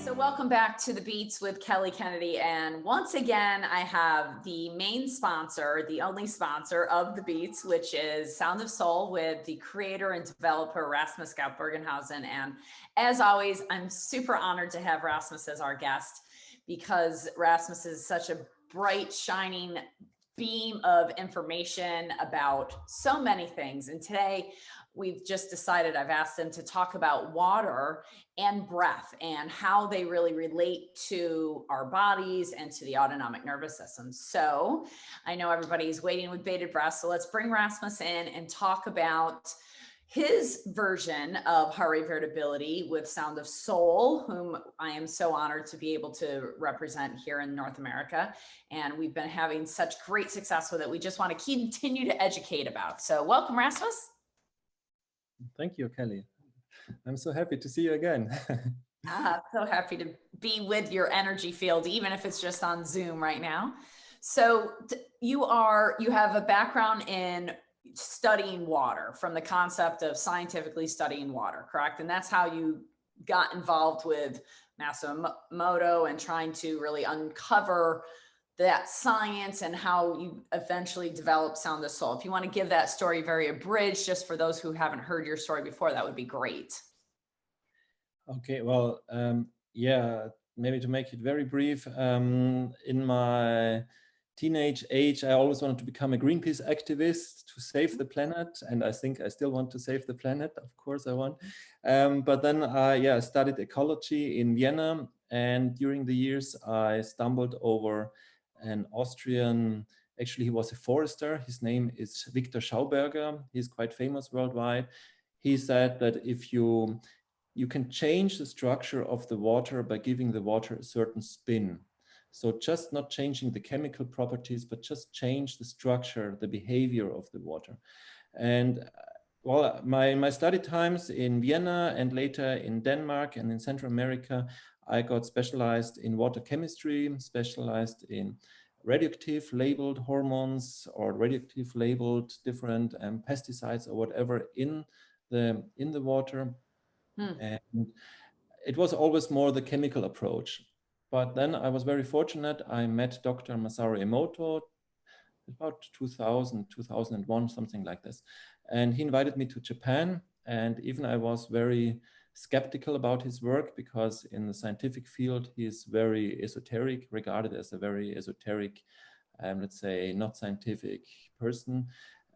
So welcome back to The Beats with Kelly Kennedy. And once again, I have the main sponsor, the only sponsor of The Beats, which is Sound of Soul with the creator and developer, Rasmus Gaupp-Berghausen. And as always, I'm super honored to have Rasmus as our guest because Rasmus is such a bright, shining beam of information about so many things. And today we've just decided, I've asked him to talk about water and breath and how they really relate to our bodies and to the autonomic nervous system. So I know everybody's waiting with bated breath. So let's bring Rasmus in and talk about his version of Heart Rate Variability with Sound of Soul, whom I am so honored to be able to represent here in North America. And we've been having such great success with it. We just want to continue to educate about. So welcome, Rasmus. Thank you, Kelly. I'm so happy to see you again. So happy to be with your energy field, even if it's just on Zoom right now. So you have a background in studying water, from the concept of scientifically studying water, correct? And that's how you got involved with Masaru Emoto and trying to really uncover that science and how you eventually developed Sound of Soul. If you want to give that story very abridged, just for those who haven't heard your story before, that would be great. Okay, well, yeah, maybe to make it very brief, in my teenage age, I always wanted to become a Greenpeace activist to save the planet, and I think I still want to save the planet. Of course, I want. But then, I studied ecology in Vienna, and during the years, I stumbled over an Austrian. Actually, he was a forester. His name is Victor Schauberger. He's quite famous worldwide. He said that if you can change the structure of the water by giving the water a certain spin. So just not changing the chemical properties, but just change the structure, the behavior of the water. And well, my study times in Vienna and later in Denmark and in Central America, I got specialized in water chemistry, specialized in radioactive labeled hormones or radioactive labeled different pesticides or whatever in the water. And it was always more the chemical approach. But then I was very fortunate. I met Dr. Masaru Emoto about 2000, 2001, something like this. And he invited me to Japan. And even I was very skeptical about his work because in the scientific field, he is very esoteric, regarded as a very esoteric, let's say, not scientific person.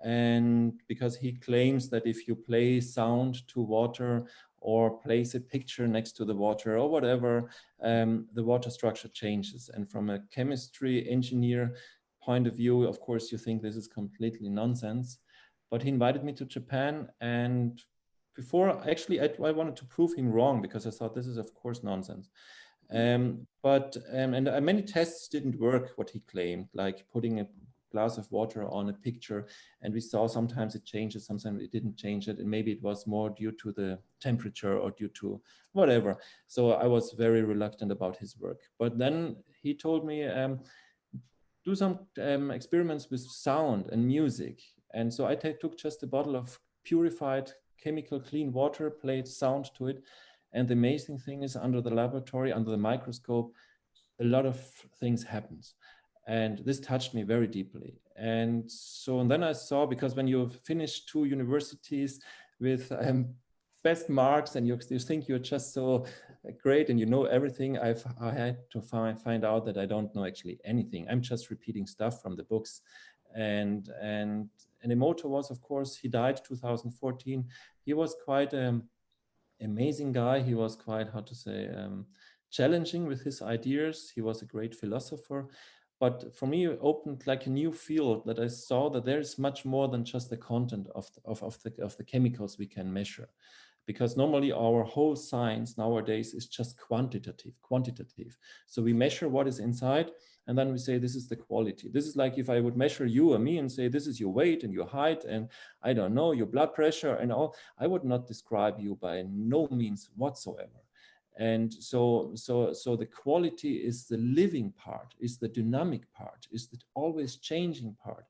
And because he claims that if you play sound to water or place a picture next to the water or whatever, the water structure changes. And from a chemistry engineer point of view, of course, you think this is completely nonsense. But he invited me to Japan, and before, actually, I wanted to prove him wrong because I thought this is, of course, nonsense. And many tests didn't work, what he claimed, like putting a glass of water on a picture, and we saw sometimes it changes, sometimes it didn't change it, and maybe it was more due to the temperature or due to whatever. So I was very reluctant about his work. But then he told me, do some experiments with sound and music. And so I took just a bottle of purified chemical clean water, played sound to it. And the amazing thing is, under the laboratory, under the microscope, a lot of things happens. And this touched me very deeply. And then I saw, because when you finish 2 universities with best marks and you think you're just so great and you know everything, I had to find out that I don't know actually anything. I'm just repeating stuff from the books. And Emoto was, of course, he died 2014. He was quite an amazing guy. He was quite, how to say, challenging with his ideas. He was a great philosopher. But for me, it opened like a new field that I saw that there is much more than just the content of the chemicals we can measure. Because normally our whole science nowadays is just quantitative. So we measure what is inside, and then we say, this is the quality. This is like if I would measure you or me and say, this is your weight and your height, and I don't know, your blood pressure and all. I would not describe you by no means whatsoever. And so the quality is the living part, is the dynamic part, is the always changing part.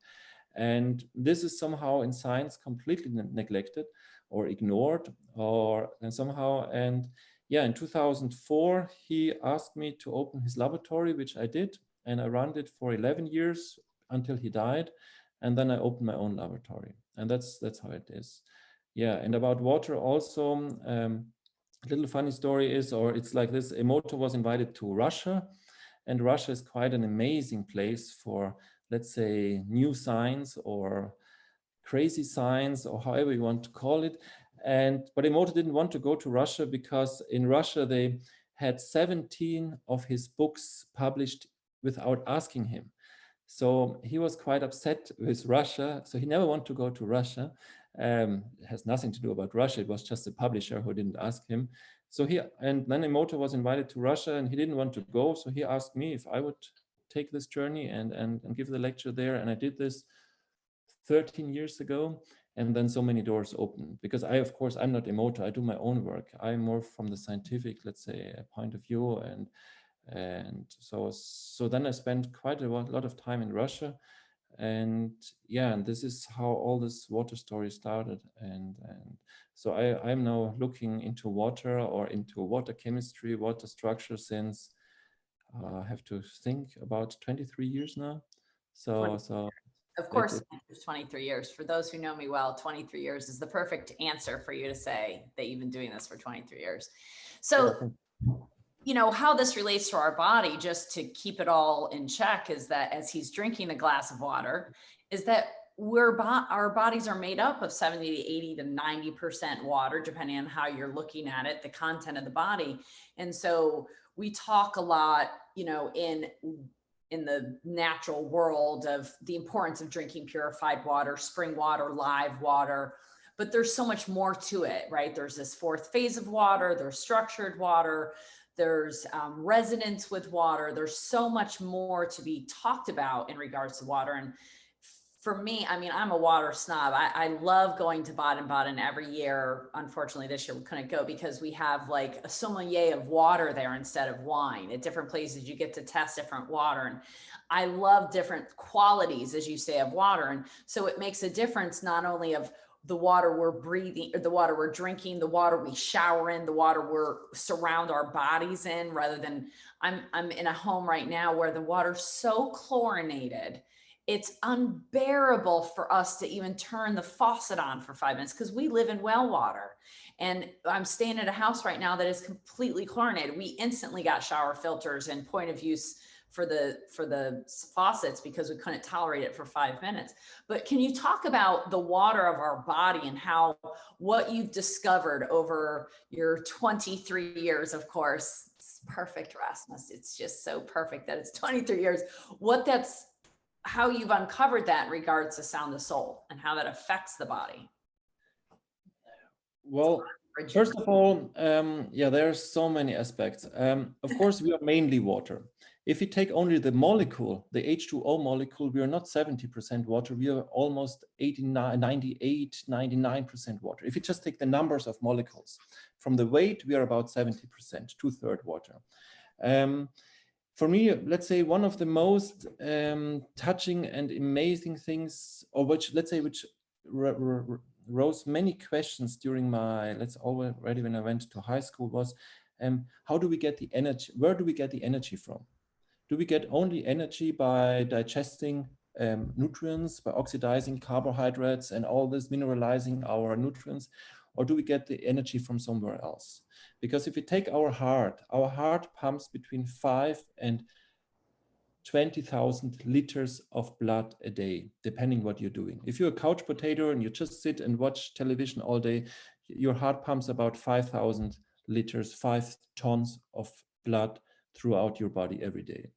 And this is somehow in science completely neglected or ignored, and yeah, in 2004, he asked me to open his laboratory, which I did. And I ran it for 11 years until he died. And then I opened my own laboratory. And that's how it is. Yeah, and about water also, a little funny story is, or it's like this, Emoto was invited to Russia. And Russia is quite an amazing place for, let's say, new science or crazy science, or however you want to call it. But Emoto didn't want to go to Russia because in Russia they had 17 of his books published without asking him. So he was quite upset with Russia. So he never wanted to go to Russia. It has nothing to do about Russia. It was just the publisher who didn't ask him. So and then Emoto was invited to Russia and he didn't want to go. So he asked me if I would take this journey and give the lecture there. And I did this 13 years ago. And then so many doors opened because of course, I'm not Emoto. I do my own work. I'm more from the scientific, let's say, point of view. And so then I spent quite a lot of time in Russia. And yeah, and this is how all this water story started. And so I'm now looking into water or into water chemistry, water structure since I have to think about 23 years now. So of course, 23 years. For those who know me well, 23 years is the perfect answer for you to say that you've been doing this for 23 years. So, you know, how this relates to our body, just to keep it all in check, is that as he's drinking a glass of water, is that our bodies are made up of 70 to 80 to 90% water, depending on how you're looking at it, the content of the body. And so we talk a lot, you know, in the natural world of the importance of drinking purified water, spring water, live water, but there's so much more to it, right? There's this fourth phase of water, there's structured water, there's resonance with water. There's so much more to be talked about in regards to water. And for me, I mean, I'm a water snob. I love going to Baden-Baden every year. Unfortunately, this year we couldn't go because we have like a sommelier of water there instead of wine. At different places, you get to test different water. And I love different qualities, as you say, of water. And so it makes a difference not only of the water we're breathing, or the water we're drinking, the water we shower in, the water we're surround our bodies in, rather than I'm in a home right now where the water's so chlorinated. It's unbearable for us to even turn the faucet on for 5 minutes because we live in well water. And I'm staying at a house right now that is completely chlorinated. We instantly got shower filters and point of use for the faucets because we couldn't tolerate it for 5 minutes. But can you talk about the water of our body and how what you've discovered over your 23 years, of course, it's perfect, Rasmus. It's just so perfect that it's 23 years. How you've uncovered that in regards to Sound of Soul and how that affects the body. Well, first of all, yeah, there's so many aspects. Of course, we are mainly water. If we take only the molecule, the H2O molecule, we are not 70% water. We are almost 89, 98, 99% water. If you just take the numbers of molecules, from the weight, we are about 70%, 2/3 water. For me, let's say one of the most touching and amazing things, or which rose many questions during my, already when I went to high school, was how do we get the energy? Where do we get the energy from? Do we get only energy by digesting nutrients, by oxidizing carbohydrates and all this, mineralizing our nutrients? Or do we get the energy from somewhere else? Because if we take our heart pumps between 5 and 20,000 liters of blood a day, depending what you're doing. If you're a couch potato and you just sit and watch television all day, your heart pumps about 5,000 liters, 5 tons of blood throughout your body every day.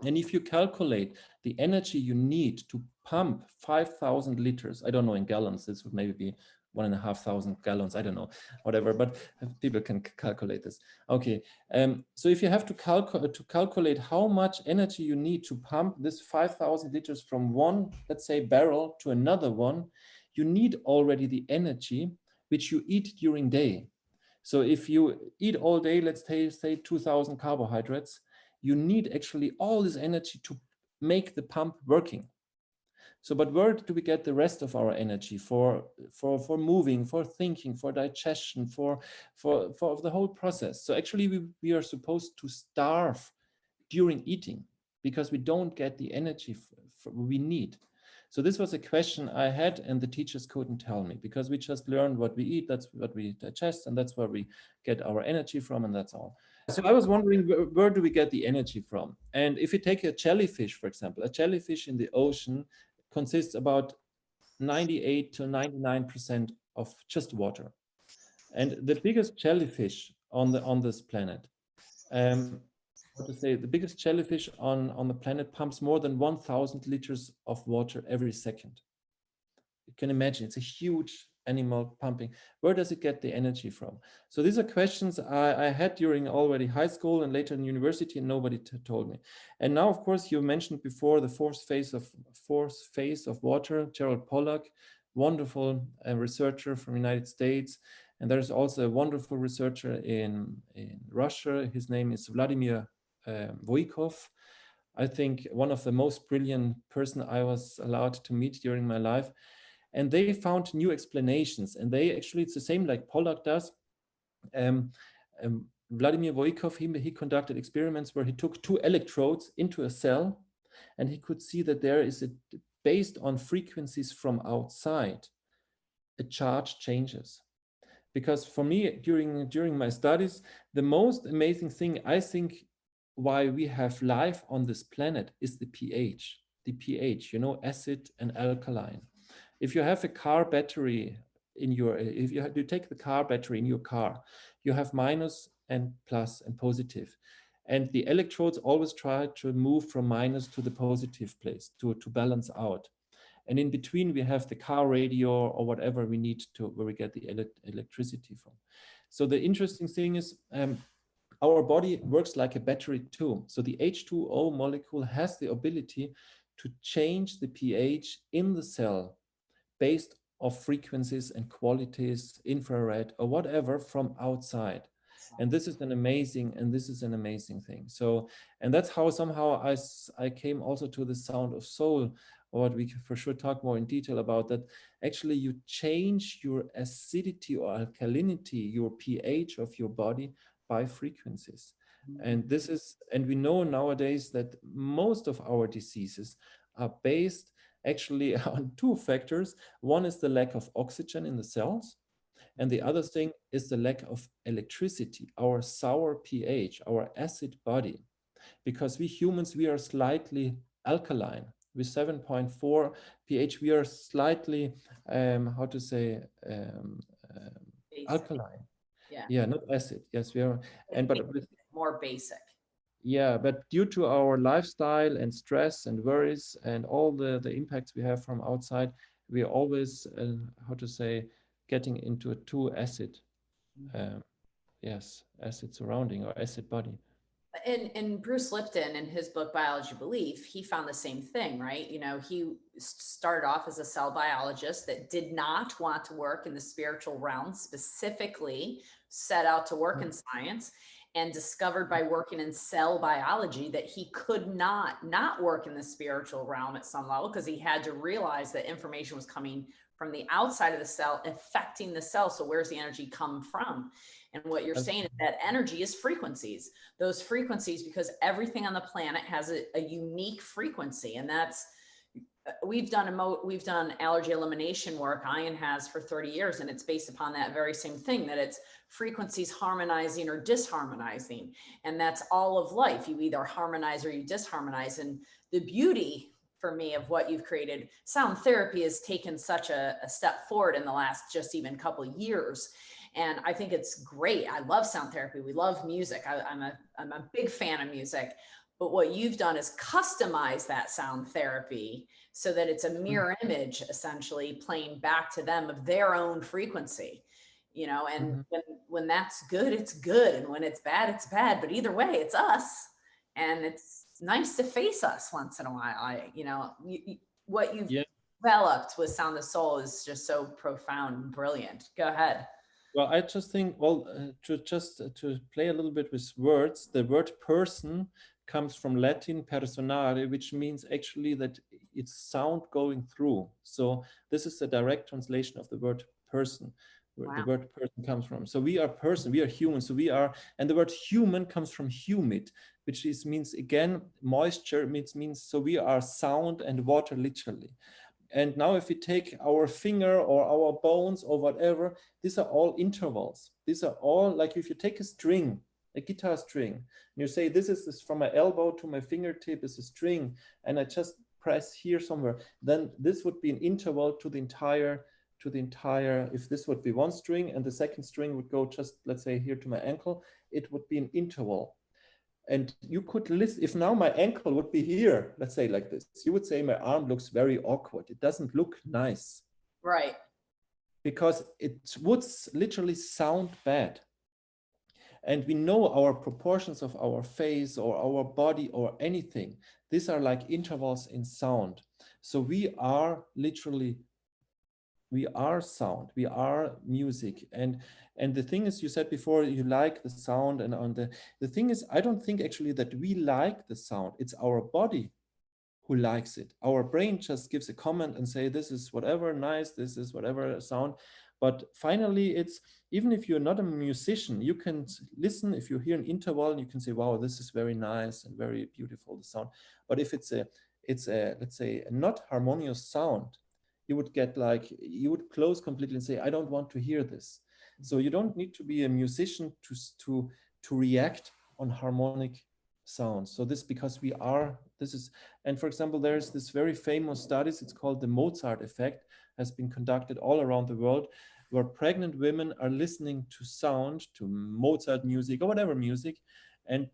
And if you calculate the energy you need to pump 5,000 liters, I don't know in gallons, this would maybe be 1,500 gallons, I don't know, whatever, but people can calculate this. Okay, so if you have to calculate how much energy you need to pump this 5,000 liters from one, let's say, barrel to another one, you need already the energy which you eat during day. So if you eat all day, let's say 2,000 carbohydrates, you need actually all this energy to make the pump working. So, but where do we get the rest of our energy for moving, for thinking, for digestion, for the whole process? So actually, we are supposed to starve during eating because we don't get the energy we need. So this was a question I had, and the teachers couldn't tell me because we just learned what we eat, that's what we digest, and that's where we get our energy from, and that's all. So I was wondering, where do we get the energy from? And if you take a jellyfish, for example, a jellyfish in the ocean consists about 98 to 99% of just water. And the biggest jellyfish on this planet, how to say, the biggest jellyfish on the planet pumps more than 1,000 liters of water every second. You can imagine, it's a huge animal pumping. Where does it get the energy from? So these are questions I had during already high school and later in university, and nobody told me. And now, of course, you mentioned before the fourth phase of water, Gerald Pollack, wonderful researcher from the United States. And there's also a wonderful researcher in Russia. His name is Vladimir Voikov. I think one of the most brilliant person I was allowed to meet during my life. And they found new explanations. And they actually, it's the same like Pollack does. Vladimir Voikov, he conducted experiments where he took 2 electrodes into a cell, and he could see that there is based on frequencies from outside, a charge changes. Because for me, during my studies, the most amazing thing I think why we have life on this planet is the pH. The pH, acid and alkaline. If you have a car battery if you take the car battery in your car, you have minus and plus and positive. And the electrodes always try to move from minus to the positive place to balance out. And in between, we have the car radio or whatever we need where we get the electricity from. So the interesting thing is our body works like a battery too. So the H2O molecule has the ability to change the pH in the cell based of frequencies and qualities, infrared or whatever from outside. And this is an amazing thing. So, and that's how somehow I came also to the sound of soul, or what we can for sure talk more in detail about, that actually you change your acidity or alkalinity, your pH of your body by frequencies. And this is, and we know nowadays that most of our diseases are based actually on 2 factors. One is the lack of oxygen in the cells, and the other thing is the lack of electricity, our sour pH, our acid body. Because we humans, we are slightly alkaline. With 7.4 pH, we are slightly, alkaline. Yeah, not acid. Yes, we are. And but more basic. Yeah, but due to our lifestyle and stress and worries and all the impacts we have from outside, we are always, getting into a too acid, acid surrounding or acid body. And Bruce Lipton, in his book Biology Belief, he found the same thing, right? He started off as a cell biologist that did not want to work in the spiritual realm, specifically set out to work in science, and discovered by working in cell biology that he could not work in the spiritual realm at some level, because he had to realize that information was coming from the outside of the cell affecting the cell. So where's the energy come from? And what you're saying is that energy is frequencies. Those frequencies, because everything on the planet has a unique frequency, and that's, we've done allergy elimination work, Ian has, for 30 years, and it's based upon that very same thing, that it's frequencies harmonizing or disharmonizing. And that's all of life. You either harmonize or you disharmonize. And the beauty for me of what you've created, sound therapy has taken such a step forward in the last just even couple of years. And I think it's great. I love sound therapy. We love music. I'm a big fan of music. But what you've done is customize that sound therapy so that it's a mirror image, essentially playing back to them of their own frequency. And when that's good, it's good. And when it's bad, but either way, it's us. And it's nice to face us once in a while. What you've developed with Sound of Soul is just so profound and brilliant. Go ahead. Well, I just think, to play a little bit with words, the word person comes from Latin personare, which means actually that it's sound going through. So this is the direct translation of the word person, where the word person comes from. So we are person, we are human. So we are, and the word human comes from humid, which is, means again, moisture, means so we are sound and water literally. And now if we take our finger or our bones or whatever, these are all intervals. These are all, like if you take a string, a guitar string, and you say, this is from my elbow to my fingertip is a string, and I just press here somewhere, then this would be an interval to the entire, if this would be one string and the second string would go just, let's say here to my ankle, it would be an interval. And you could list, if now my ankle would be here, let's say like this, you would say my arm looks very awkward. It doesn't look nice. Right. Because it would literally sound bad. And we know our proportions of our face or our body or anything. These are like intervals in sound. So we are literally, we are sound, we are music. And the thing is, you said before, you like the sound, and on the thing is, I don't think actually that we like the sound. It's our body who likes it. Our brain just gives a comment and say, this is whatever nice, this is whatever sound. But finally, it's, even if you're not a musician, you can listen. If you hear an interval, you can say, wow, this is very nice and very beautiful, the sound. But if it's a, let's say, a not harmonious sound, you would get like, you would close completely and say, I don't want to hear this. So you don't need to be a musician to react on harmonic sounds. So this, because we are, this is, and for example, there's this very famous studies, it's called the Mozart Effect, has been conducted all around the world, where pregnant women are listening to sound, to Mozart music or whatever music, and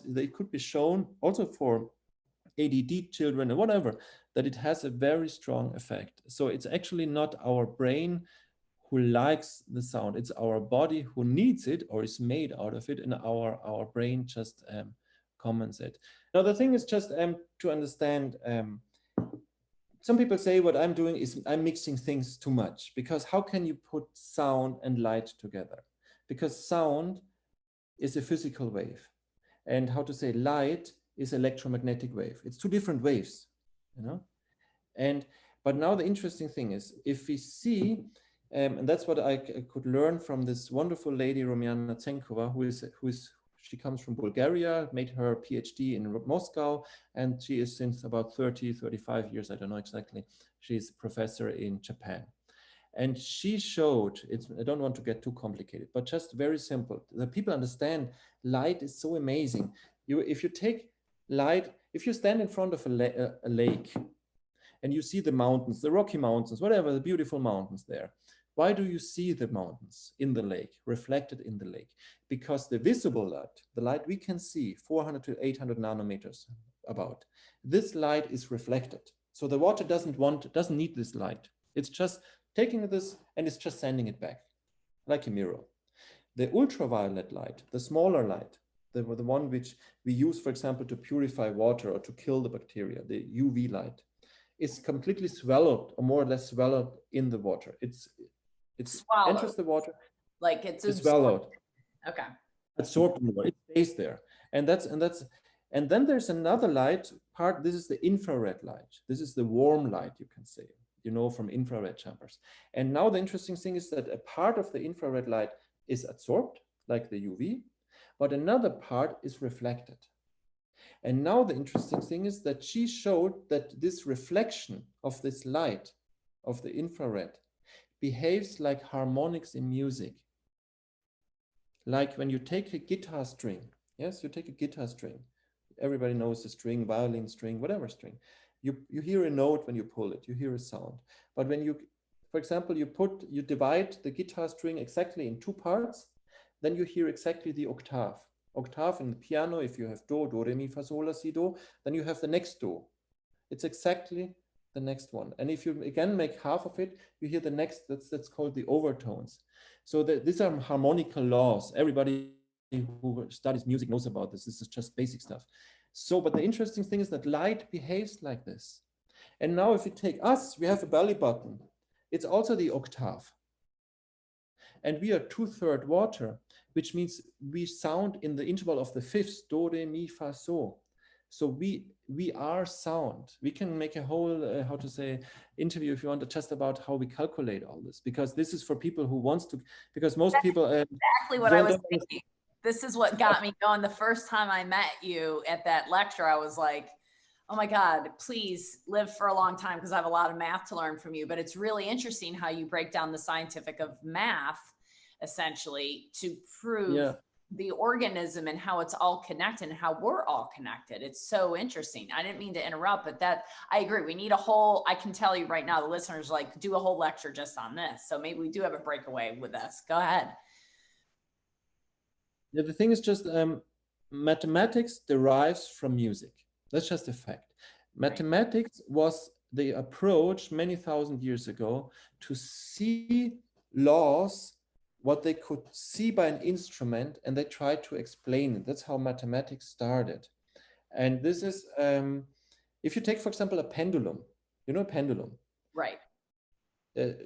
they could be shown also for ADD children or whatever, that it has a very strong effect. So it's actually not our brain who likes the sound, it's our body who needs it or is made out of it, and our brain just comments it. Now the thing is just to understand, some people say what I'm doing is I'm mixing things too much, because how can you put sound and light together? Because sound is a physical wave, and how to say, light is electromagnetic wave. It's two different waves, you know. But now the interesting thing is, if we see, and that's what I could learn from this wonderful lady Romyana Tsenkova, she comes from Bulgaria, made her PhD in Moscow, and she is since about 35 years, I don't know exactly, she's professor in Japan. And she showed, I don't want to get too complicated, but just very simple. The people understand light is so amazing. If you take light, if you stand in front of a lake and you see the mountains, the Rocky Mountains, whatever, the beautiful mountains there, why do you see the mountains in the lake, reflected in the lake? Because the visible light, the light we can see, 400 to 800 nanometers about, this light is reflected. So the water doesn't need this light. It's just taking this and it's just sending it back, like a mirror. The ultraviolet light, the smaller light, the one which we use, for example, to purify water or to kill the bacteria, the UV light, is completely swallowed, or more or less swallowed in the water. It's swallowed. Enters the water, like it's swallowed. Okay. Absorbed in the water. It stays there, and then there's another light part. This is the infrared light. This is the warm light, you can say, you know, from infrared chambers. And now the interesting thing is that a part of the infrared light is absorbed, like the UV, but another part is reflected. And now the interesting thing is that she showed that this reflection of this light, of the infrared, behaves like harmonics in music. Like when you take a guitar string, yes, you take a guitar string. Everybody knows the string, violin string, whatever string. You hear a note when you pull it, you hear a sound. But when you, for example, you divide the guitar string exactly in two parts, then you hear exactly the octave. Octave in the piano, if you have do, re, mi, fa, sol, la, si, do, then you have the next do. It's exactly the next one. And if you again make half of it, you hear the next, that's called the overtones. So these are harmonical laws. Everybody who studies music knows about this. This is just basic stuff. So, but the interesting thing is that light behaves like this. And now if you take us, we have a belly button. It's also the octave. And we are 2/3 water, which means we sound in the interval of the fifths, do, re, mi, fa, so. So we are sound. We can make a whole how to say interview if you want to just about how we calculate all this, because this is for people who wants to, because most people Exactly what I was thinking. This is what got me going. The first time I met you at that lecture, I was like, oh my God, please live for a long time, because I have a lot of math to learn from you. But it's really interesting how you break down the scientific of math, essentially, to prove the organism and how it's all connected and how we're all connected. It's so interesting. I didn't mean to interrupt, but that I agree. We need a whole, I can tell you right now, the listeners like do a whole lecture just on this. So maybe we do have a breakaway with this. Go ahead. Yeah, the thing is just mathematics derives from music. That's just a fact. Mathematics was the approach many thousand years ago to see laws, what they could see by an instrument, and they tried to explain it. That's how mathematics started. And this is, if you take, for example, a pendulum, you know, a pendulum. Right.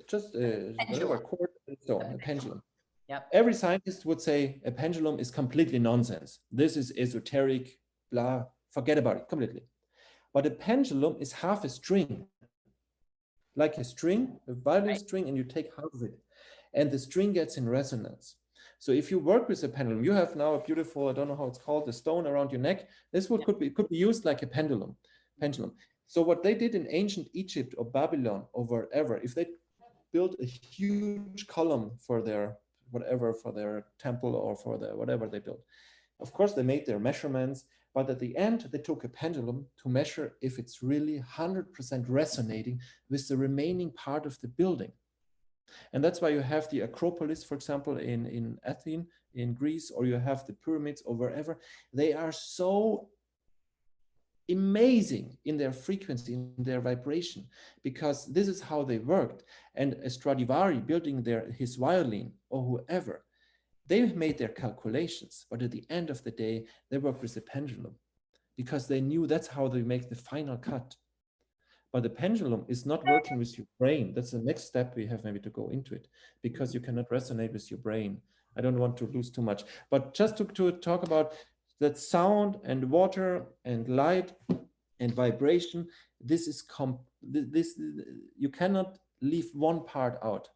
Just whatever, cord and stone, a pendulum. Yep. Every scientist would say a pendulum is completely nonsense. This is esoteric, blah, forget about it completely. But a pendulum is half a string, like a string, a violin string, and you take half of it, and the string gets in resonance. So if you work with a pendulum, you have now a beautiful, I don't know how it's called, the stone around your neck. This would could be used like a pendulum. So what they did in ancient Egypt or Babylon or wherever, if they built a huge column for their whatever, for their temple or for their whatever they built, of course they made their measurements, but at the end they took a pendulum to measure if it's really 100% resonating with the remaining part of the building. And that's why you have the Acropolis, for example, in Athens, in Greece, or you have the pyramids or wherever. They are so amazing in their frequency, in their vibration, because this is how they worked. And a Stradivari building his violin or whoever, they made their calculations, but at the end of the day, they worked with the pendulum because they knew that's how they make the final cut. But the pendulum is not working with your brain. That's the next step we have maybe to go into it, because you cannot resonate with your brain. I don't want to lose too much, but just to talk about that sound and water and light and vibration, this is you cannot leave one part out.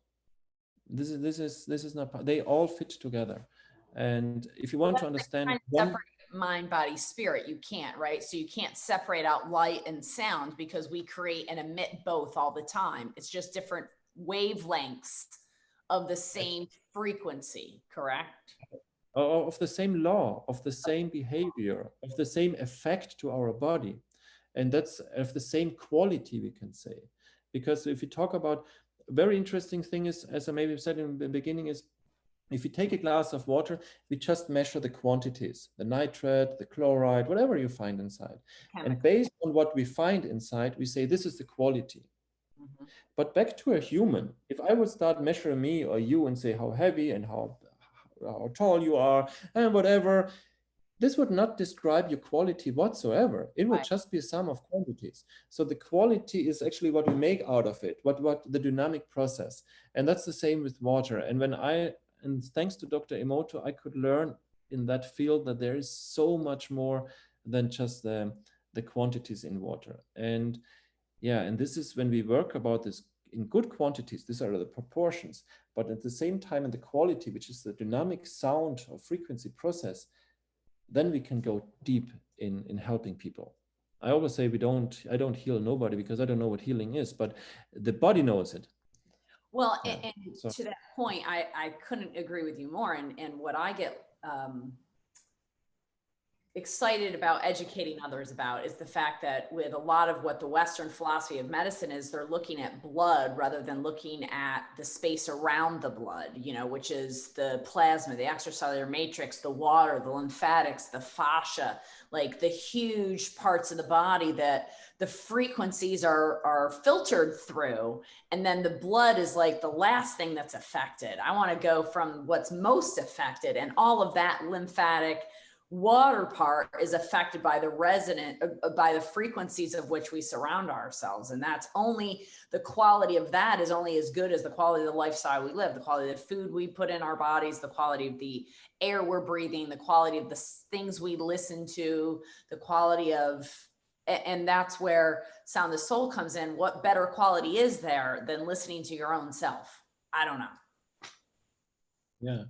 This is not, they all fit together. And if you want to understand separate mind, body, spirit, you can't, right? So you can't separate out light and sound, because we create and emit both all the time. It's just different wavelengths of the same frequency, correct? Of the same law, of the same behavior, of the same effect to our body. And that's of the same quality, we can say. Because if you talk about, a very interesting thing is, as I maybe said in the beginning, is if you take a glass of water, we just measure the quantities, the nitrate, the chloride, whatever you find inside. And based on what we find inside, we say this is the quality. But back to a human, if I would start measuring me or you and say how heavy and how tall you are and whatever, this would not describe your quality whatsoever. It would just be a sum of quantities. So the quality is actually what we make out of it, what the dynamic process. And that's the same with water. And and thanks to Dr. Emoto, I could learn in that field that there is so much more than just the quantities in water. And yeah, and this is when we work about this in good quantities, these are the proportions, but at the same time in the quality, which is the dynamic sound or frequency process, then we can go deep in helping people. I always say I don't heal nobody, because I don't know what healing is, but the body knows it. Well, and to that point, I couldn't agree with you more. And what I get excited about educating others about is the fact that with a lot of what the Western philosophy of medicine is, they're looking at blood rather than looking at the space around the blood, you know, which is the plasma, the extracellular matrix, the water, the lymphatics, the fascia, like the huge parts of the body that the frequencies are filtered through. And then the blood is like the last thing that's affected. I want to go from what's most affected, and all of that lymphatic, water part is affected by the by the frequencies of which we surround ourselves. And that's only, the quality of that is only as good as the quality of the lifestyle we live, the quality of the food we put in our bodies, the quality of the air we're breathing, the quality of the things we listen to, the quality of, and that's where Sound of Soul comes in. What better quality is there than listening to your own self? I don't know. Yeah.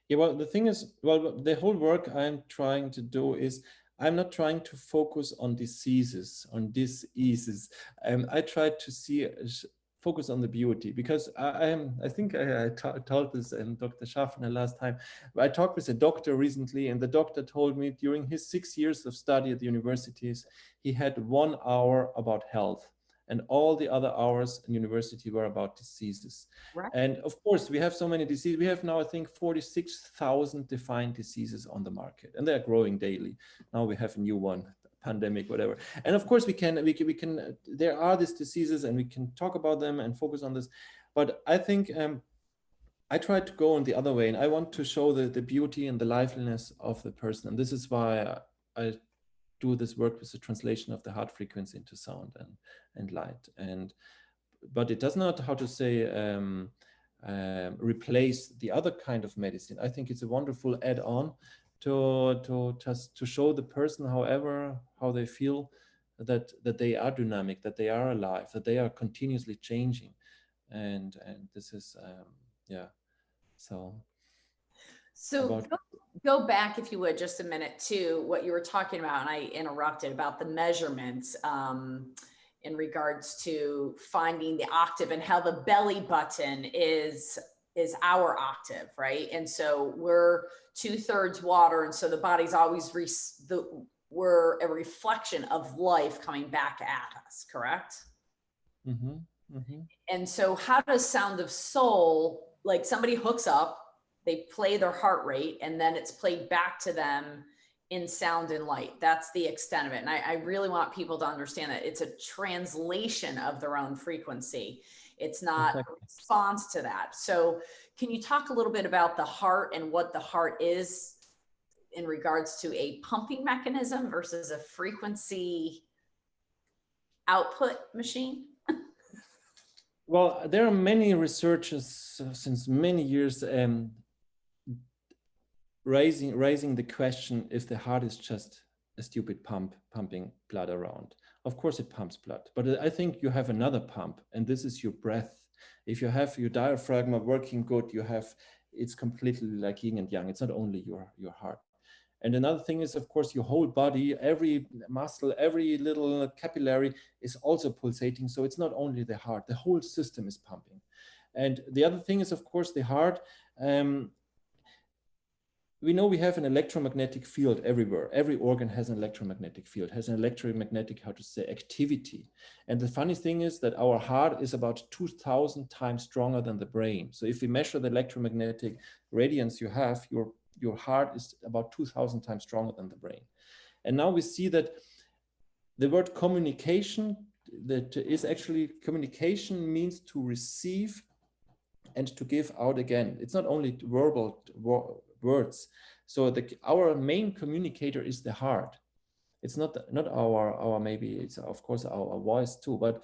Yeah, well, the thing is, well, the whole work I'm trying to do is I'm not trying to focus on diseases, on diseases. I try to focus on the beauty, because I think I told this Dr. Schaffner last time. I talked with a doctor recently, and the doctor told me during his 6 years of study at the universities, he had 1 hour about health, and all the other hours in university were about diseases. Right. And of course, we have so many diseases. We have now, I think, 46,000 defined diseases on the market, and they're growing daily. Now we have a new one, pandemic, whatever. And of course, we can. There are these diseases, and we can talk about them and focus on this. But I think I try to go on the other way, and I want to show the beauty and the liveliness of the person. And this is why I do this work with the translation of the heart frequency into sound and light. But it does not, how to say, replace the other kind of medicine. I think it's a wonderful add-on to show the person, however, how they feel, that they are dynamic, that they are alive, that they are continuously changing, and this is yeah. So So go back, if you would, just a minute to what you were talking about, and I interrupted, about the measurements in regards to finding the octave, and how the belly button is our octave, right? And so we're 2/3 water, and so the body's always we're a reflection of life coming back at us, correct? mm-hmm, mm-hmm. And so how does Sound of Soul, like somebody hooks up, they play their heart rate, and then it's played back to them in sound and light. That's the extent of it. And I really want people to understand that it's a translation of their own frequency. It's not a response to that. So can you talk a little bit about the heart and what the heart is in regards to a pumping mechanism versus a frequency output machine? Well, there are many researchers since many years raising the question if the heart is just a stupid pumping blood around. Of course it pumps blood, but I think you have another pump, and this is your breath. If you have your diaphragm working good, it's completely like yin and yang. It's not only your heart. And another thing is, of course, your whole body, every muscle, every little capillary is also pulsating. So it's not only the heart, the whole system is pumping. And the other thing is, of course, the heart. We know we have an electromagnetic field everywhere. Every organ has an electromagnetic field, has an electromagnetic, how to say, activity. And the funny thing is that our heart is about 2,000 times stronger than the brain. So if we measure the electromagnetic radiance you have, your heart is about 2,000 times stronger than the brain. And now we see that the word communication, that is actually, communication means to receive and to give out again. It's not only verbal words. So our main communicator is the heart. It's not our maybe it's of course our voice too, but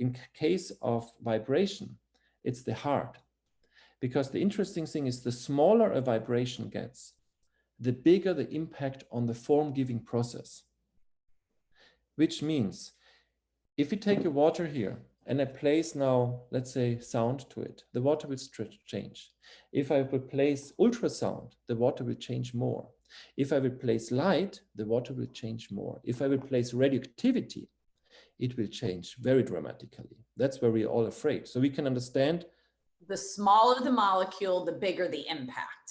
in case of vibration, it's the heart. Because the interesting thing is, the smaller a vibration gets, the bigger the impact on the form-giving process. Which means, if you take a water here and I place now, let's say, sound to it, the water will change. If I will place ultrasound, the water will change more. If I will place light, the water will change more. If I will place radioactivity, it will change very dramatically. That's where we're all afraid. So we can understand, the smaller the molecule, the bigger the impact.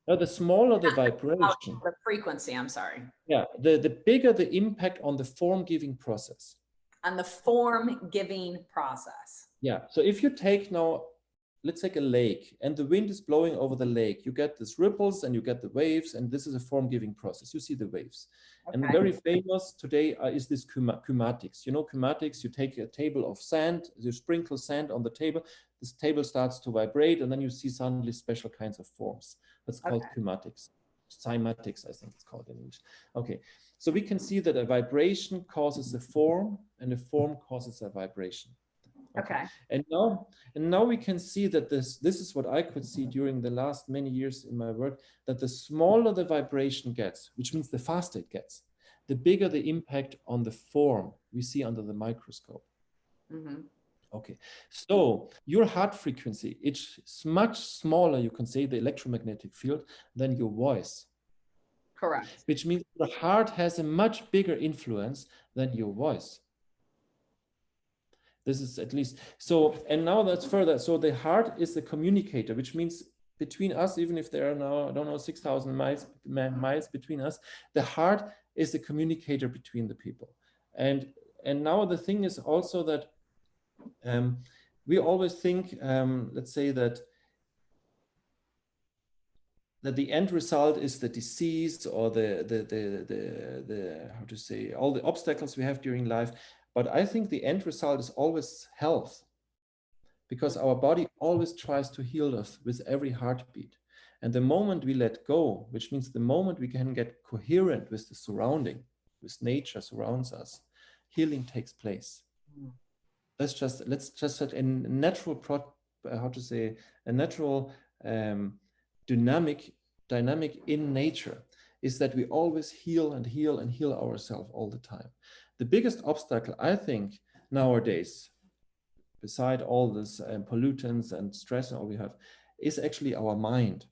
No, the smaller the vibration. The frequency, I'm sorry. Yeah, the bigger the impact on the form-giving process. On the form-giving process. Yeah, so if you take now, let's take a lake, and the wind is blowing over the lake, you get these ripples and you get the waves, and this is a form-giving process. You see the waves. Okay. And very famous today is this cymatics. You know cymatics, you take a table of sand, you sprinkle sand on the table, this table starts to vibrate, and then you see suddenly special kinds of forms. That's called cymatics. cymatics, I think it's called in English. Okay, so we can see that a vibration causes a form, and a form causes a vibration. Okay. And now we can see that this is what I could see during the last many years in my work, that the smaller the vibration gets, which means the faster it gets, the bigger the impact on the form we see under the microscope. Mm-hmm. Okay, so your heart frequency, it's much smaller, you can say, the electromagnetic field, than your voice. Correct. Which means the heart has a much bigger influence than your voice. This is at least so. And now that's further. So the heart is the communicator, which means between us, even if there are now, I don't know, 6,000 miles between us, the heart is the communicator between the people. And now the thing is also that we always think, let's say that the end result is the disease or the how to say, all the obstacles we have during life. But I think the end result is always health, because our body always tries to heal us with every heartbeat. And the moment we let go, which means the moment we can get coherent with the surrounding, with nature surrounds us, healing takes place. Let's just set a natural a natural dynamic in nature is that we always heal and heal and heal ourselves all the time. The biggest obstacle, I think, nowadays, beside all this pollutants and stress and all we have, is actually our mind.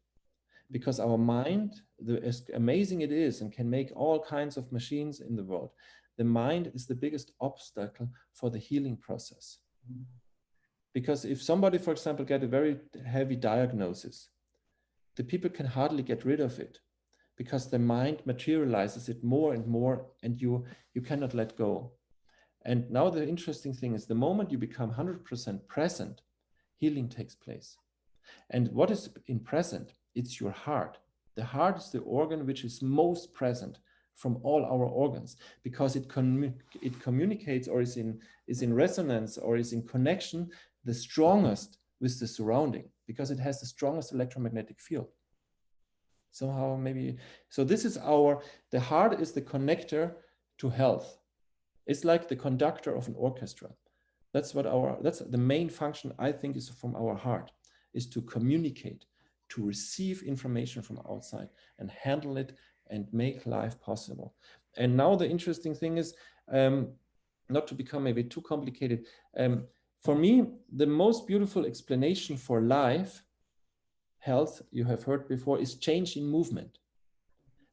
Because our mind, as amazing it is and can make all kinds of machines in the world, the mind is the biggest obstacle for the healing process. Because if somebody, for example, get a very heavy diagnosis, the people can hardly get rid of it, because the mind materializes it more and more, and you cannot let go. And now the interesting thing is, the moment you become 100% present, healing takes place. And what is in present? It's your heart. The heart is the organ which is most present from all our organs, because it communicates or is in resonance or is in connection the strongest with the surrounding, because it has the strongest electromagnetic field. Somehow maybe, so this is the heart is the connector to health. It's like the conductor of an orchestra. That's the main function, I think, is from our heart, is to communicate, to receive information from outside and handle it and make life possible. And now the interesting thing is, not to become maybe too complicated, for me, the most beautiful explanation for life, health, you have heard before, is change in movement.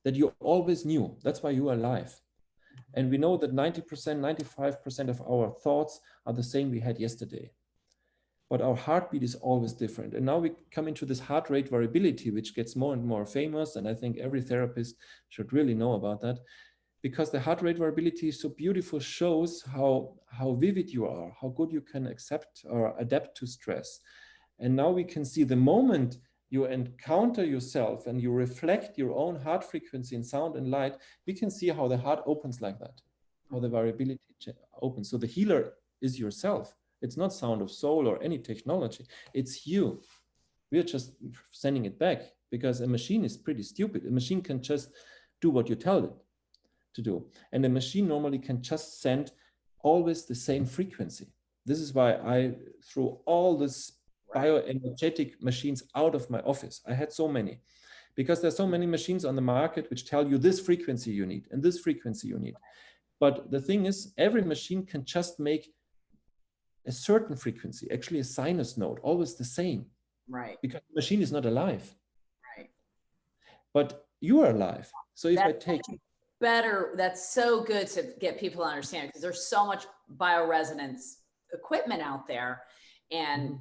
That you always knew. That's why you are alive. And we know that 90%, 95% of our thoughts are the same we had yesterday. But our heartbeat is always different. And now we come into this heart rate variability, which gets more and more famous. And I think every therapist should really know about that, because the heart rate variability so beautiful, shows how vivid you are, how good you can accept or adapt to stress. And now we can see the moment you encounter yourself and you reflect your own heart frequency in sound and light, we can see how the heart opens like that, how the variability opens. So the healer is yourself. It's not Sound of Soul or any technology. It's you. We're just sending it back, because a machine is pretty stupid. A machine can just do what you tell it to do. And a machine normally can just send always the same frequency. This is why I threw all this bioenergetic machines out of my office. I had so many, because there's so many machines on the market which tell you this frequency you need and this frequency you need. But the thing is, every machine can just make a certain frequency, actually a sinus note, always the same. Right. Because the machine is not alive. Right. But you are alive. So if I take better, that's so good to get people to understand, because there's so much bioresonance equipment out there, and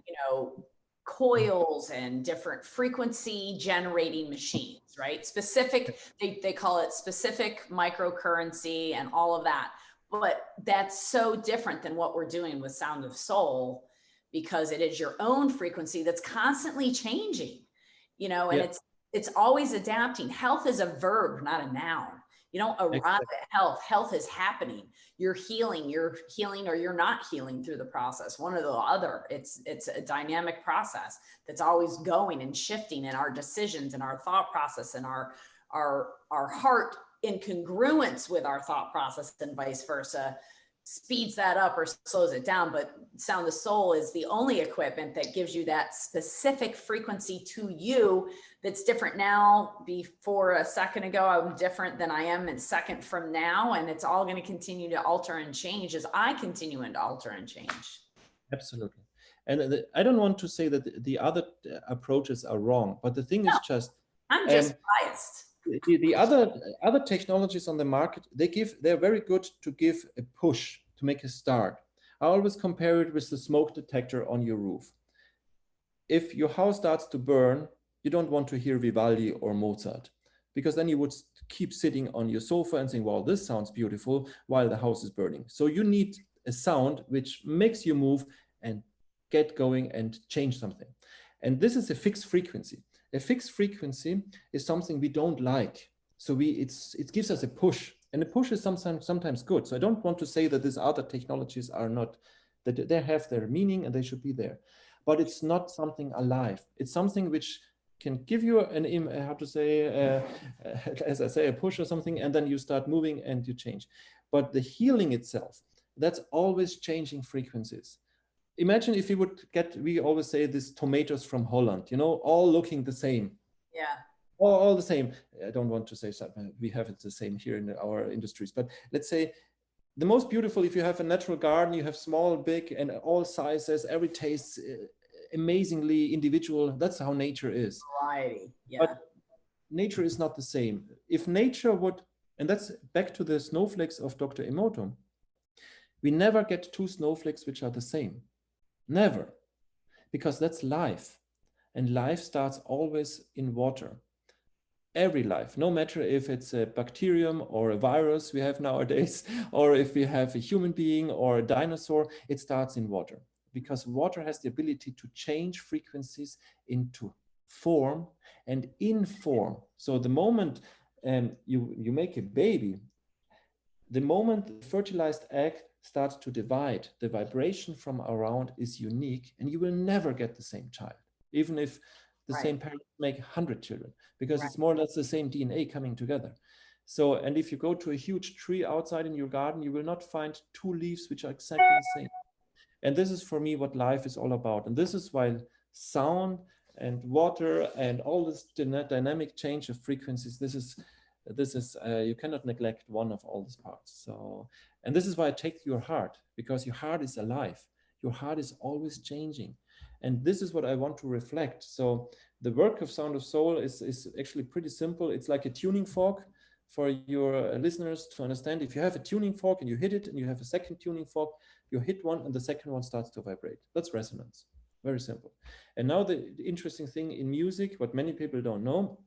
coils and different frequency generating machines, right? Specific, they call it specific microcurrency and all of that. But that's so different than what we're doing with Sound of Soul, because it is your own frequency that's constantly changing, and it's always adapting. Health is a verb, not a noun. You don't arrive at health. Health is happening. You're healing or you're not healing through the process, one or the other. It's a dynamic process that's always going and shifting in our decisions and our thought process and our our heart in congruence with our thought process and vice versa speeds that up or slows it down. But Sound of Soul is the only equipment that gives you that specific frequency to you that's different now. Before a second ago, I'm different than I am in second from now. And it's all going to continue to alter and change as I continue to alter and change. Absolutely. And I don't want to say that the other approaches are wrong, but the thing is just, I'm just biased. The other technologies on the market, they're very good to give a push, to make a start. I always compare it with the smoke detector on your roof. If your house starts to burn, you don't want to hear Vivaldi or Mozart, because then you would keep sitting on your sofa and saying, wow, this sounds beautiful, while the house is burning. So you need a sound which makes you move and get going and change something. And this is a fixed frequency. A fixed frequency is something we don't like. So it gives us a push, and a push is sometimes good. So I don't want to say that these other technologies are not, that they have their meaning and they should be there, but it's not something alive. It's something which can give you how to say, as I say, a push or something, and then you start moving and you change. But the healing itself, that's always changing frequencies. Imagine if you would we always say this tomatoes from Holland, all looking the same. Yeah. All the same. I don't want to say something. We have it the same here in our industries, but let's say the most beautiful, if you have a natural garden, you have small, big, and all sizes, every taste amazingly individual. That's how nature is. Variety. Yeah. But nature is not the same. If nature would, and that's back to the snowflakes of Dr. Emoto, we never get two snowflakes which are the same. Never, because that's life, and life starts always in water. Every life, no matter if it's a bacterium or a virus we have nowadays, or if we have a human being or a dinosaur, it starts in water, because water has the ability to change frequencies into form and in form. So the moment you make a baby, the moment the fertilized egg starts to divide, the vibration from around is unique, and you will never get the same child, even if the same parents make 100 children, because it's more or less the same DNA coming together. So, and if you go to a huge tree outside in your garden, you will not find two leaves which are exactly the same. And this is for me what life is all about. And this is why sound and water and all this dynamic change of frequencies, this is you cannot neglect one of all these parts. So, and this is why I take your heart, because your heart is alive. Your heart is always changing. And this is what I want to reflect. So the work of Sound of Soul is actually pretty simple. It's like a tuning fork for your listeners to understand. If you have a tuning fork and you hit it, and you have a second tuning fork, you hit one and the second one starts to vibrate. That's resonance. Very simple. And now the interesting thing in music, what many people don't know,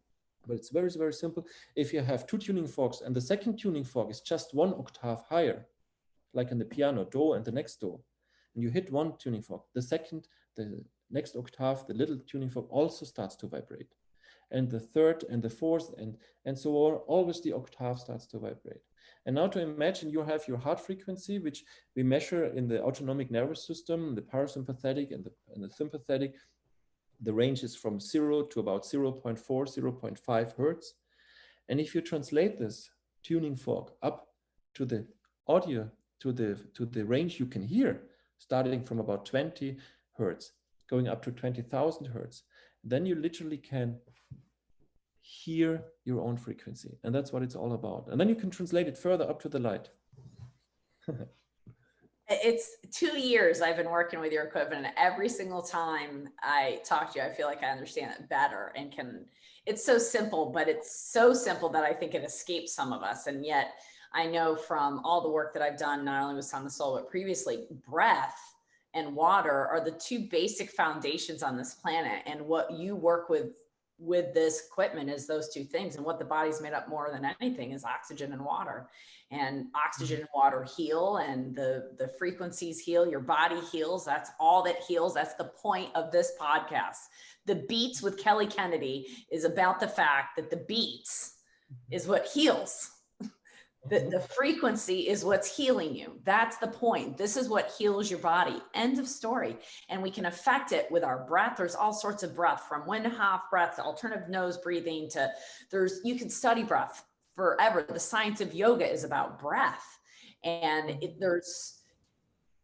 but it's very, very simple. If you have two tuning forks and the second tuning fork is just one octave higher, like in the piano, do and the next do, and you hit one tuning fork, the next octave, the little tuning fork also starts to vibrate. And the third and the fourth and so on, always the octave starts to vibrate. And now to imagine you have your heart frequency, which we measure in the autonomic nervous system, the parasympathetic and the sympathetic. The range is from 0 to about 0.4, 0.5 hertz. And if you translate this tuning fork up to the audio, to the range you can hear, starting from about 20 hertz, going up to 20,000 hertz, then you literally can hear your own frequency. And that's what it's all about. And then you can translate it further up to the light. It's 2 years I've been working with your equipment, and every single time I talk to you, I feel like I understand it better and it's so simple, but it's so simple that I think it escapes some of us. And yet I know from all the work that I've done, not only with Sound of Soul, but previously, breath and water are the two basic foundations on this planet. And what you work with this equipment is those two things. And what the body's made up more than anything is oxygen and water. And oxygen and water heal, and the frequencies heal, your body heals. That's all that heals. That's the point of this podcast. The Beats with Kelly Kennedy is about the fact that the beats is what heals. The frequency is what's healing you. That's the point. This is what heals your body. End of story. And we can affect it with our breath. There's all sorts of breath, from Wim Hof breath to alternative nose breathing to you can study breath forever. The science of yoga is about breath. And there's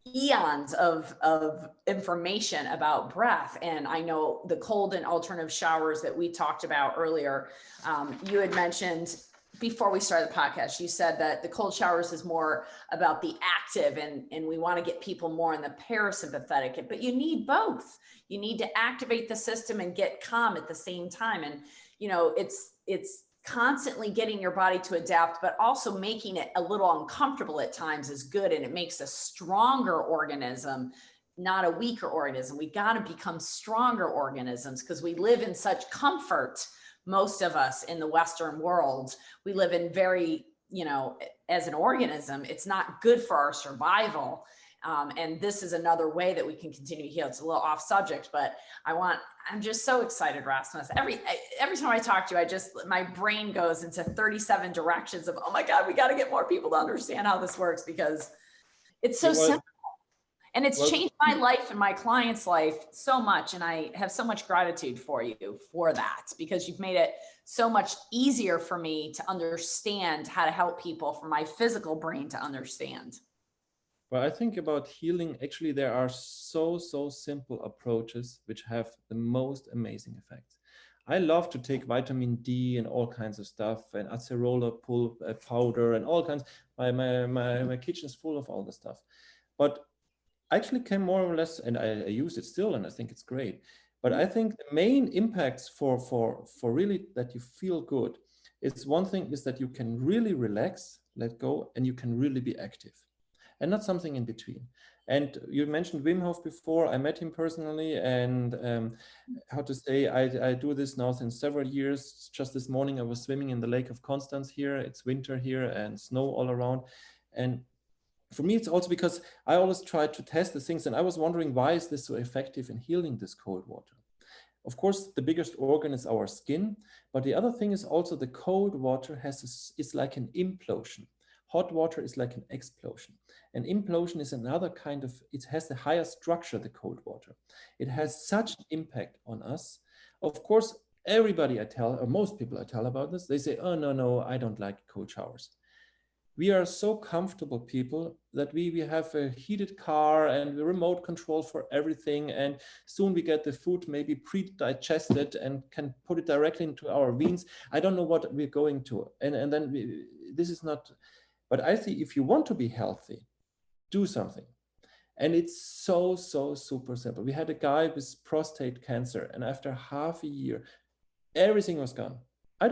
eons of information about breath. And I know the cold and alternative showers that we talked about earlier, you had mentioned before we started the podcast, you said that the cold showers is more about the active, and we want to get people more in the parasympathetic, but you need both. You need to activate the system and get calm at the same time. And, you know, it's constantly getting your body to adapt, but also making it a little uncomfortable at times is good. And it makes a stronger organism, not a weaker organism. We got to become stronger organisms because we live in such comfort. Most of us in the Western world, we live in very, you know, as an organism, it's not good for our survival. And this is another way that we can continue to heal. It's a little off subject, but I'm just so excited, Rasmus. Every time I talk to you, my brain goes into 37 directions of, oh my God, we got to get more people to understand how this works, because it's so simple. And it's changed my life and my clients' life so much. And I have so much gratitude for you for that, because you've made it so much easier for me to understand how to help people, for my physical brain to understand. Well, I think about healing, actually, there are so simple approaches which have the most amazing effects. I love to take vitamin D and all kinds of stuff, and acerola powder and all kinds. My kitchen is full of all the stuff. But I actually came more or less, and I use it still, and I think it's great. But I think the main impacts for really that you feel good, it's one thing is that you can really relax, let go, and you can really be active, and not something in between. And you mentioned Wim Hof before. I met him personally, and I do this now since several years. Just this morning, I was swimming in the Lake of Constance here. It's winter here and snow all around. And for me, it's also because I always try to test the things, and I was wondering, why is this so effective in healing this cold water? Of course, the biggest organ is our skin, but the other thing is also the cold water is like an implosion. Hot water is like an explosion. An implosion is another kind of, it has a higher structure, the cold water. It has such an impact on us. Of course, everybody I tell, or most people I tell about this, they say, oh, no, I don't like cold showers. We are so comfortable people that we have a heated car and the remote control for everything. And soon we get the food maybe pre-digested and can put it directly into our veins. I don't know what we're going to. And then this is not, but I think if you want to be healthy, do something. And it's so super simple. We had a guy with prostate cancer, and after half a year, everything was gone. We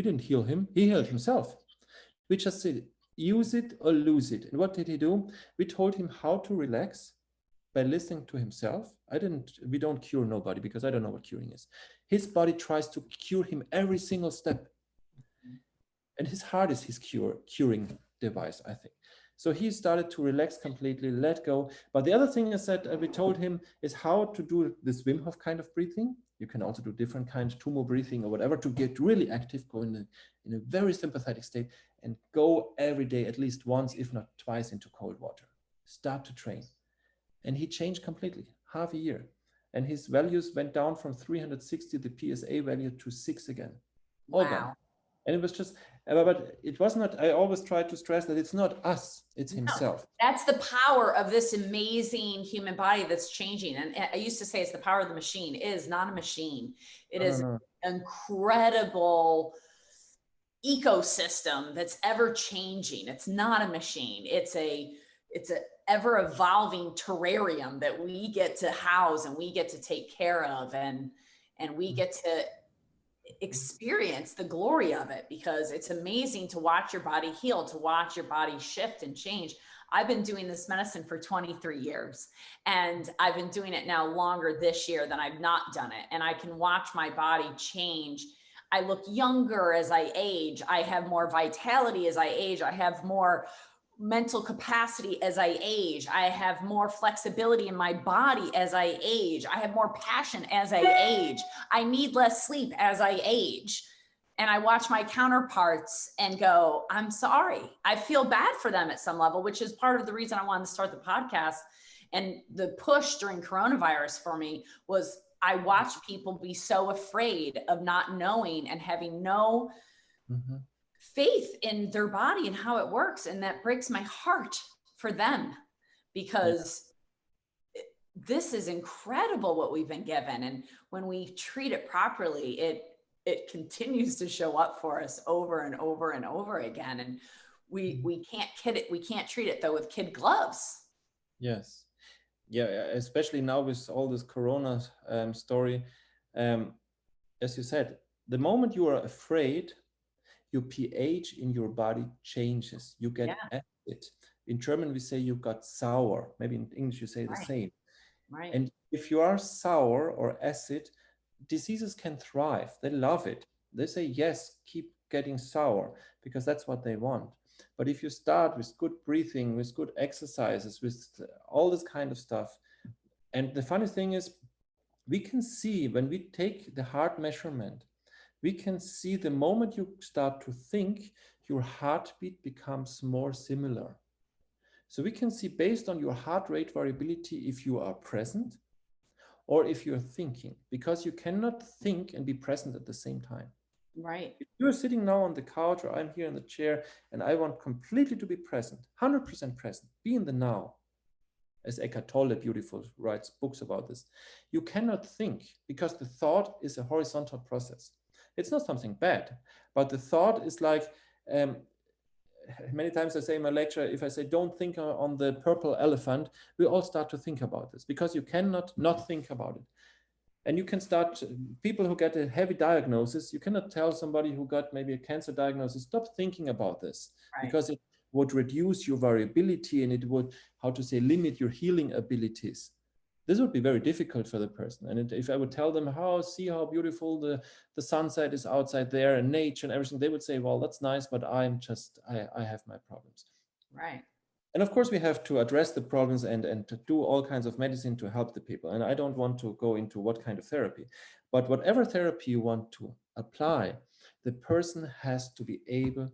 didn't heal him. He healed himself. We just said, use it or lose it. And what did he do? We told him how to relax by listening to himself. We don't cure nobody, because I don't know what curing is. His body tries to cure him every single step. And his heart is his curing device, I think. So he started to relax completely, let go. But the other thing is that we told him is how to do this Wim Hof kind of breathing. You can also do different kinds, tumor breathing or whatever, to get really active, go in a very sympathetic state, and go every day, at least once, if not twice, into cold water. Start to train. And he changed completely, half a year. And his values went down from 360, the PSA value, to 6 again. All gone. And it was just, but it was not, I always try to stress that it's not us, it's himself. No, that's the power of this amazing human body that's changing. And I used to say it's the power of the machine. It is not a machine. It is an incredible ecosystem that's ever changing. It's not a machine. It's a ever evolving terrarium that we get to house and we get to take care of, and we get to experience the glory of it, because it's amazing to watch your body heal, to watch your body shift and change. I've been doing this medicine for 23 years, and I've been doing it now longer this year than I've not done it. And I can watch my body change. I look younger as I age. I have more vitality as I age. I have more mental capacity as I age. I have more flexibility in my body as I age. I have more passion as I age. I need less sleep as I age. And I watch my counterparts and go, I'm sorry. I feel bad for them at some level, which is part of the reason I wanted to start the podcast. And the push during coronavirus for me was I watched people be so afraid of not knowing and having no faith in their body and how it works. And that breaks my heart for them, because this is incredible what we've been given. And when we treat it properly, it continues to show up for us over and over and over again. And we can't kid it. We can't treat it though with kid gloves. Yes. Yeah, especially now with all this Corona story. As you said, the moment you are afraid, your pH in your body changes. You get acid. In German, we say you got sour. Maybe in English, you say the same. Right. And if you are sour or acid, diseases can thrive. They love it. They say, yes, keep getting sour, because that's what they want. But if you start with good breathing, with good exercises, with all this kind of stuff, and the funny thing is, we can see when we take the heart measurement, we can see the moment you start to think, your heartbeat becomes more similar. So we can see based on your heart rate variability if you are present or if you're thinking, because you cannot think and be present at the same time. Right. If you're sitting now on the couch or I'm here in the chair and I want completely to be present, 100% present, be in the now, as Eckhart Tolle, beautiful, writes books about this, you cannot think because the thought is a horizontal process. It's not something bad, but the thought is like, many times I say in my lecture, if I say, don't think on the purple elephant, we all start to think about this because you cannot not think about it. And you can start, people who get a heavy diagnosis, you cannot tell somebody who got maybe a cancer diagnosis, stop thinking about this, because it would reduce your variability and it would, how to say, limit your healing abilities. This would be very difficult for the person. And if I would tell them, see how beautiful the sunset is outside there and nature and everything, they would say, well, that's nice, but I have my problems. Right. And of course, we have to address the problems and to do all kinds of medicine to help the people. And I don't want to go into what kind of therapy, but whatever therapy you want to apply, the person has to be able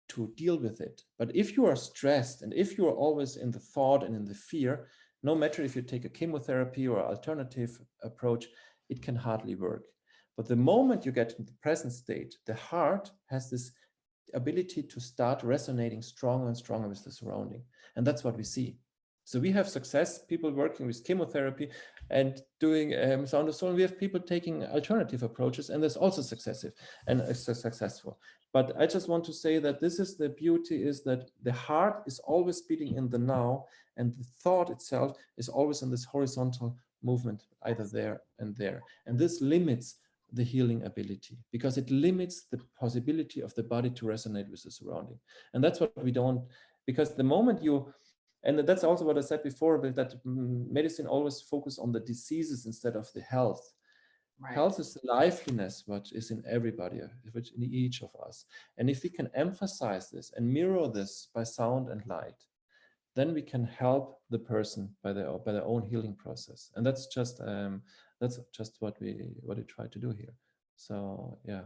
to deal with it. But if you are stressed and if you are always in the thought and in the fear, no matter if you take a chemotherapy or alternative approach, it can hardly work. But the moment you get in the present state, the heart has this ability to start resonating stronger and stronger with the surrounding. And that's what we see. So we have success, people working with chemotherapy and doing sound of soul. We have people taking alternative approaches, and there's also successful. But I just want to say that this is the beauty, is that the heart is always beating in the now, and the thought itself is always in this horizontal movement, either there and there. And this limits the healing ability, because it limits the possibility of the body to resonate with the surrounding. And that's what we don't, because the moment you, and that's also what I said before, that medicine always focus on the diseases instead of the health. Right. Health is the liveliness, which is in everybody, which in each of us. And if we can emphasize this and mirror this by sound and light, then we can help the person by their own healing process. And that's just what we try to do here. So yeah.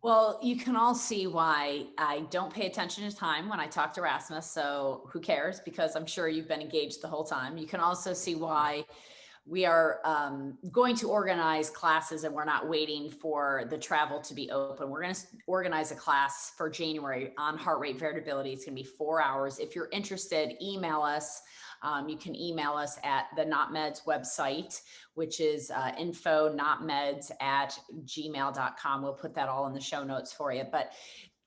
Well, you can all see why I don't pay attention to time when I talk to Rasmus. So who cares? Because I'm sure you've been engaged the whole time. You can also see why we are going to organize classes, and we're not waiting for the travel to be open. We're going to organize a class for January on heart rate variability. It's going to be 4 hours. If you're interested, email us. You can email us at the Not Meds website, which is info.notmeds@gmail.com. We'll put that all in the show notes for you. But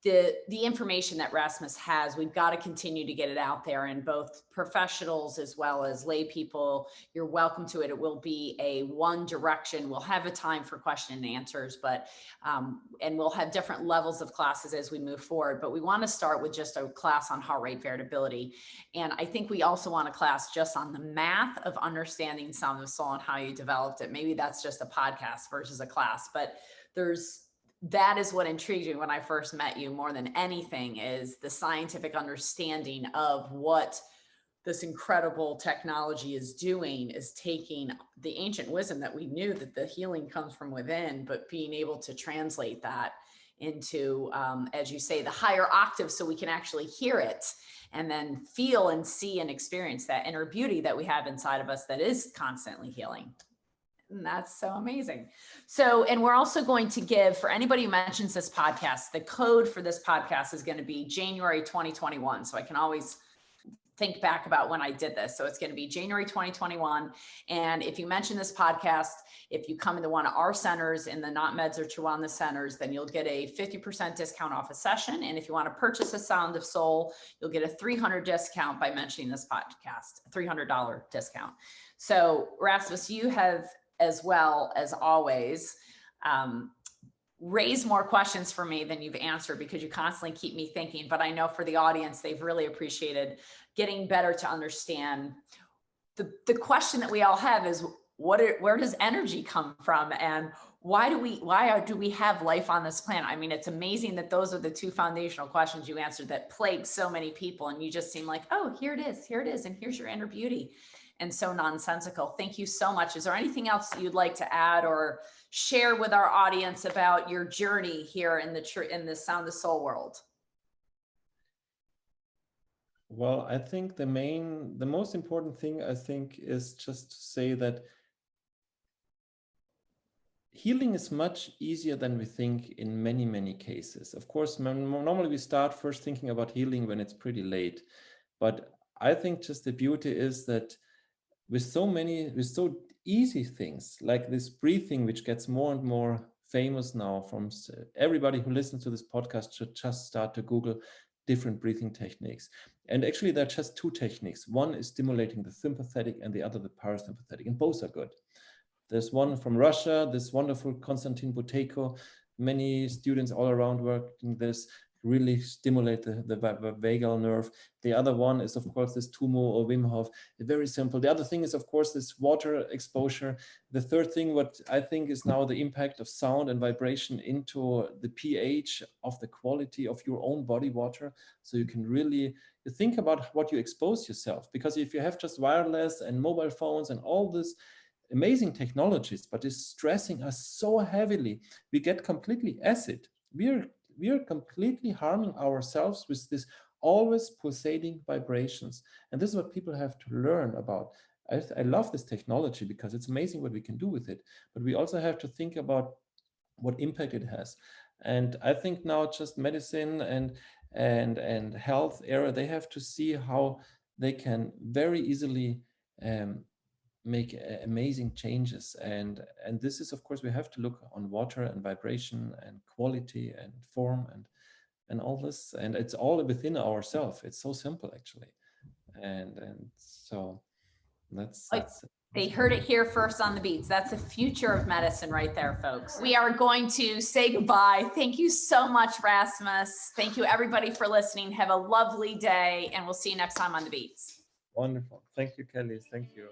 the information that Rasmus has, we've got to continue to get it out there, and both professionals as well as lay people, you're welcome to it. It will be a one direction. We'll have a time for question and answers, but and we'll have different levels of classes as we move forward. But we want to start with just a class on heart rate variability. And I think we also want a class just on the math of understanding Sound of Soul and how you developed it. Maybe that's just a podcast versus a class, but that is what intrigued me when I first met you more than anything, is the scientific understanding of what this incredible technology is doing is taking the ancient wisdom that we knew that the healing comes from within, but being able to translate that into, as you say, the higher octave, so we can actually hear it and then feel and see and experience that inner beauty that we have inside of us that is constantly healing. And that's so amazing. So, and we're also going to give, for anybody who mentions this podcast, the code for this podcast is going to be January 2021. So I can always think back about when I did this. So it's going to be January 2021. And if you mention this podcast, if you come into one of our centers in the Not Meds or True Wellness centers, then you'll get a 50% discount off a session. And if you want to purchase a Sound of Soul, you'll get a $300 discount by mentioning this podcast, a $300 discount. So Rasmus, you have, as well as always, raise more questions for me than you've answered, because you constantly keep me thinking. But I know for the audience, they've really appreciated getting better to understand. The question that we all have is, where does energy come from? And why do we have life on this planet? I mean, it's amazing that those are the two foundational questions you answered that plague so many people. And you just seem like, oh, here it is. And here's your inner beauty. And so nonsensical. Thank you so much. Is there anything else you'd like to add or share with our audience about your journey here in the Sound of Soul world? Well, I think the most important thing, I think, is just to say that healing is much easier than we think in many, many cases. Of course, normally we start first thinking about healing when it's pretty late. But I think just the beauty is that with so easy things like this breathing, which gets more and more famous now, from everybody who listens to this podcast should just start to Google different breathing techniques. And actually there are just two techniques. One is stimulating the sympathetic and the other the parasympathetic, and both are good. There's one from Russia, this wonderful Konstantin Buteyko. Many students all around working this, really stimulate the vagal nerve. The other one is, of course, this Tumo or Wim Hof. Very simple. The other thing is, of course, this water exposure. The third thing, what I think is now the impact of sound and vibration into the pH of the quality of your own body water. So you can really think about what you expose yourself. Because if you have just wireless and mobile phones and all this amazing technologies, but it's stressing us so heavily, we get completely acid. We are completely harming ourselves with this always pulsating vibrations. And this is what people have to learn about. I love this technology because it's amazing what we can do with it, but we also have to think about what impact it has. And I think now just medicine and health area, they have to see how they can very easily make amazing changes. And this is, of course, we have to look on water and vibration and quality and form and all this, and it's all within ourselves. It's so simple, actually. And so that's they heard it here first on the Beats. That's the future of medicine right there, folks. We are going to say goodbye. Thank you so much, Rasmus. Thank you, everybody, for listening. Have a lovely day, and we'll see you next time on the Beats. Wonderful. Thank you, Kelly. Thank you.